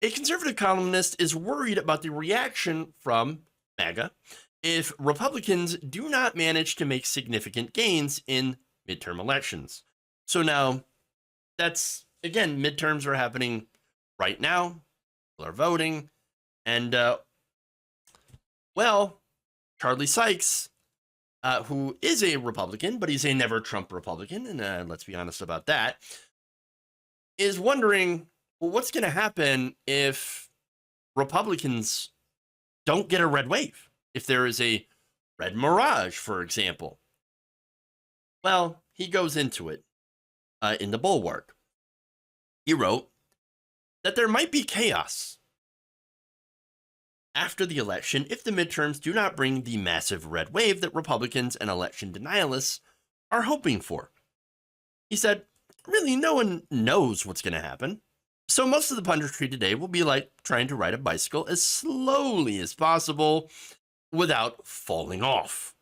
A conservative columnist is worried about the reaction from MAGA if Republicans do not manage to make significant gains in midterm elections. So now, that's, again, midterms are happening right now. People are voting. And, well, Charlie Sykes, who is a Republican, but he's a never Trump Republican, and let's be honest about that, is wondering, well, what's going to happen if Republicans don't get a red wave? If there is a red mirage, for example. Well, he goes into it in the Bulwark. He wrote that there might be chaos after the election if the midterms do not bring the massive red wave that Republicans and election denialists are hoping for. He said, really, no one knows what's going to happen. So most of the punditry today will be like trying to ride a bicycle as slowly as possible without falling off.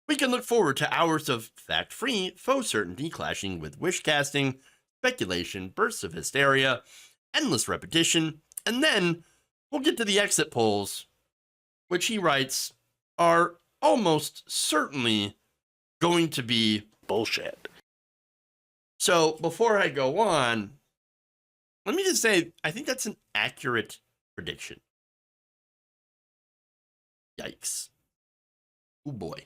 We can look forward to hours of fact-free, faux certainty clashing with wish casting, speculation, bursts of hysteria, endless repetition, and then we'll get to the exit polls, which he writes are almost certainly going to be bullshit. So before I go on, let me just say, I think that's an accurate prediction. Yikes. Oh boy.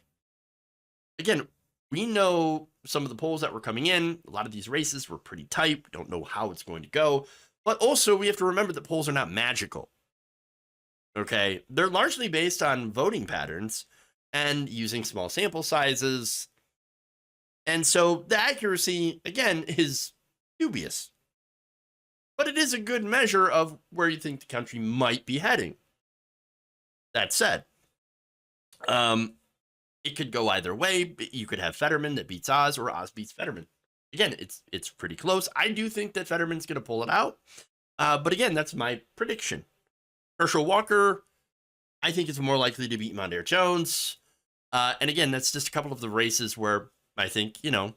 Again, we know some of the polls that were coming in. A lot of these races were pretty tight. We don't know how it's going to go. But also, we have to remember that polls are not magical. Okay? They're largely based on voting patterns and using small sample sizes. And so the accuracy, again, is dubious. But it is a good measure of where you think the country might be heading. That said, it could go either way. You could have Fetterman that beats Oz, or Oz beats Fetterman. Again, it's pretty close. I do think that Fetterman's going to pull it out. But again, that's my prediction. Herschel Walker, I think, is more likely to beat Mondaire Jones. And again, that's just a couple of the races where I think, it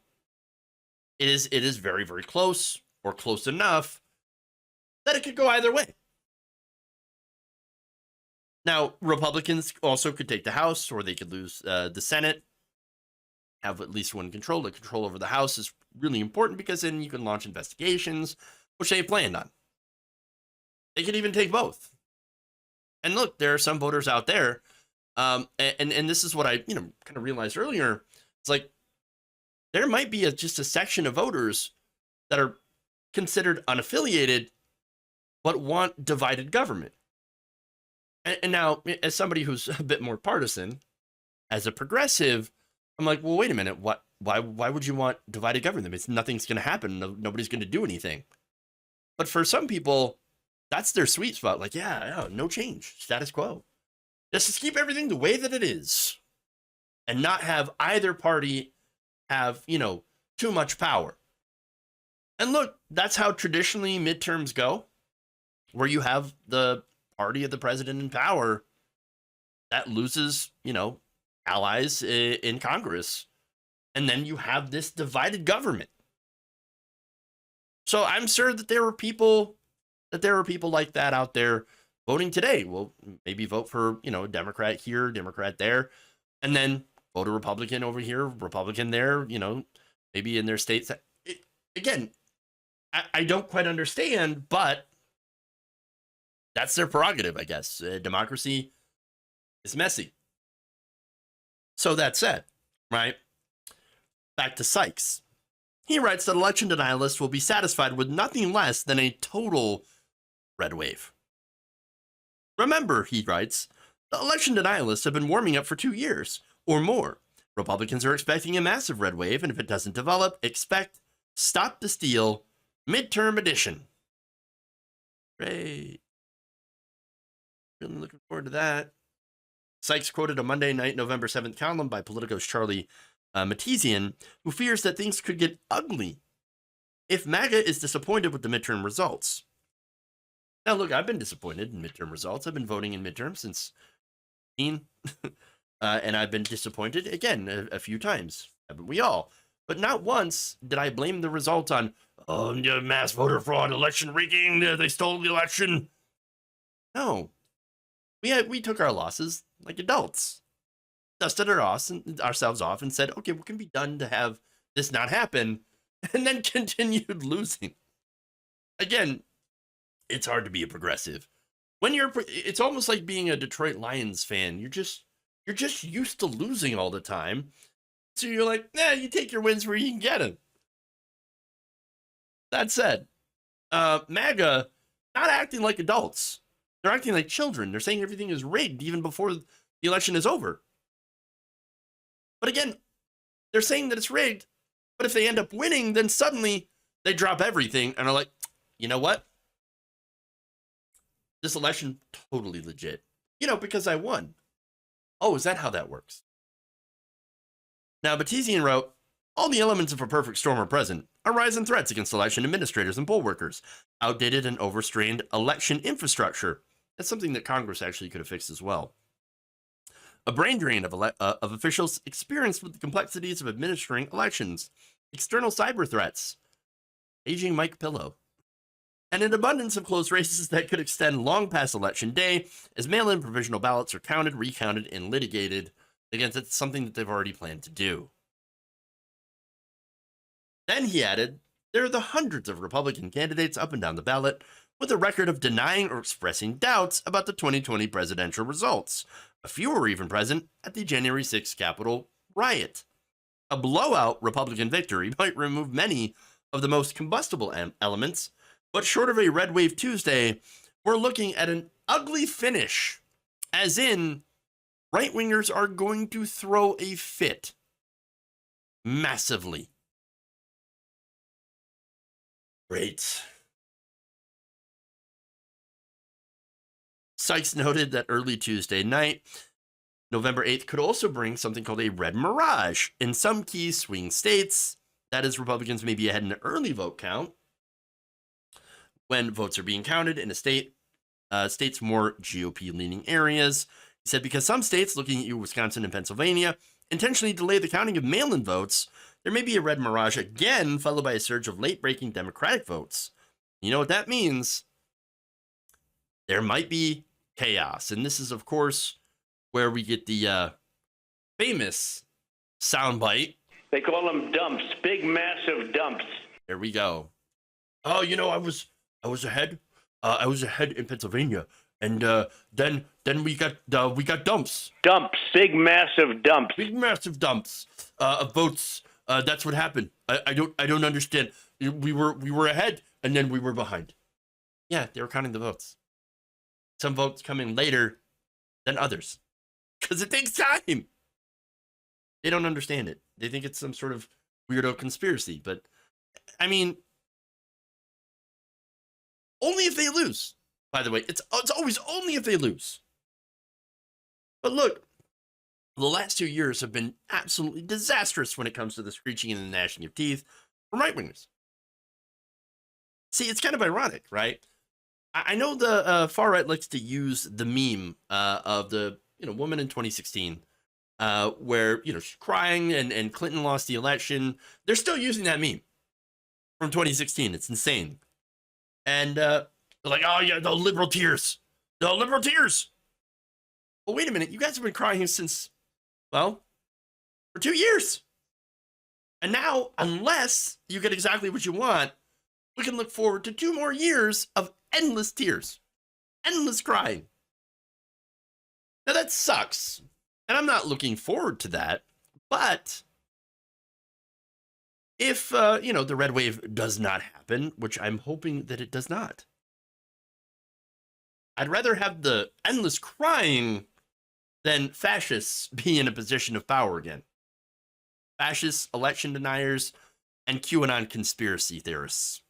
is very, very close, or close enough that it could go either way. Now, Republicans also could take the House, or they could lose the Senate, have at least one control. The control over the House is really important because then you can launch investigations, which they planned on. They could even take both. And look, there are some voters out there, and this is what I kind of realized earlier. It's like there might be just a section of voters that are considered unaffiliated, but want divided government. And now, as somebody who's a bit more partisan, as a progressive, I'm like, well, wait a minute. Why would you want divided government? It's nothing's going to happen. Nobody's going to do anything. But for some people, that's their sweet spot. Like, yeah, no change, status quo. Just keep everything the way that it is, and not have either party have too much power. And look, that's how traditionally midterms go, where you have the party of the president in power that loses, allies in Congress. And then you have this divided government. So I'm sure that there are people like that out there voting today. Well, maybe vote for, a Democrat here, Democrat there, and then vote a Republican over here, Republican there, maybe in their states. Again, I don't quite understand, but that's their prerogative, I guess. Democracy is messy. So that said, right, back to Sykes. He writes that election denialists will be satisfied with nothing less than a total red wave. Remember, he writes, the election denialists have been warming up for 2 years or more. Republicans are expecting a massive red wave, and if it doesn't develop, expect Stop the Steal Midterm Edition. Great. Really looking forward to that. Sykes quoted a Monday night, November 7th column by Politico's Charlie Sykes, who fears that things could get ugly if MAGA is disappointed with the midterm results. Now, look, I've been disappointed in midterm results. I've been voting in midterms since 2018, and I've been disappointed, again, a few times. Haven't we all? But not once did I blame the result on, oh, yeah, mass voter fraud, election rigging, they stole the election. No, we took our losses like adults, dusted ourselves off and said, okay, what can be done to have this not happen? And then continued losing. Again, it's hard to be a progressive. It's almost like being a Detroit Lions fan. You're just used to losing all the time. So you're like, you take your wins where you can get them. That said, MAGA not acting like adults. They're acting like children. They're saying everything is rigged even before the election is over. But again, they're saying that it's rigged. But if they end up winning, then suddenly they drop everything and are like, you know what? This election, totally legit. Because I won. Oh, is that how that works? Now, Batizian wrote, all the elements of a perfect storm are present. A rise in threats against election administrators and poll workers. Outdated and overstrained election infrastructure. That's something that Congress actually could have fixed as well. A brain drain of officials experienced with the complexities of administering elections. External cyber threats. Aging Mike Pillow. And an abundance of close races that could extend long past election day as mail-in provisional ballots are counted, recounted, and litigated. Again, that's something that they've already planned to do. Then he added, there are the hundreds of Republican candidates up and down the ballot with a record of denying or expressing doubts about the 2020 presidential results. A few were even present at the January 6th Capitol riot. A blowout Republican victory might remove many of the most combustible elements, but short of a red wave Tuesday, we're looking at an ugly finish, as in right-wingers are going to throw a fit. Massively. Great. Sykes noted that early Tuesday night, November 8th, could also bring something called a red mirage in some key swing states. That is, Republicans may be ahead in an early vote count when votes are being counted in a state's more GOP-leaning areas. He said, because some states, looking at Wisconsin and Pennsylvania, intentionally delay the counting of mail-in votes, there may be a red mirage again, followed by a surge of late-breaking Democratic votes. You know what that means? There might be chaos. And this is, of course, where we get the famous soundbite. They call them dumps, big, massive dumps. There we go. Oh, I was ahead. I was ahead in Pennsylvania, and then we got dumps. Dumps, big, massive dumps. Big, massive dumps of votes. That's what happened. I don't understand. We were ahead, and then we were behind. Yeah, they were counting the votes. Some votes come in later than others because it takes time. They don't understand it. They think it's some sort of weirdo conspiracy. But, I mean, only if they lose. By the way, it's always only if they lose. But look, the last 2 years have been absolutely disastrous when it comes to the screeching and the gnashing of teeth from right-wingers. See, it's kind of ironic, right? I know the far right likes to use the meme of the woman in 2016 where she's crying and Clinton lost the election. They're still using that meme from 2016. It's insane. And they're like, oh yeah, the liberal tears. The liberal tears. Well, wait a minute. You guys have been crying since, for 2 years. And now, unless you get exactly what you want, we can look forward to 2 more years of endless tears, endless crying. Now that sucks, and I'm not looking forward to that, but if, the red wave does not happen, which I'm hoping that it does not, I'd rather have the endless crying than fascists be in a position of power again. Fascists, election deniers, and QAnon conspiracy theorists.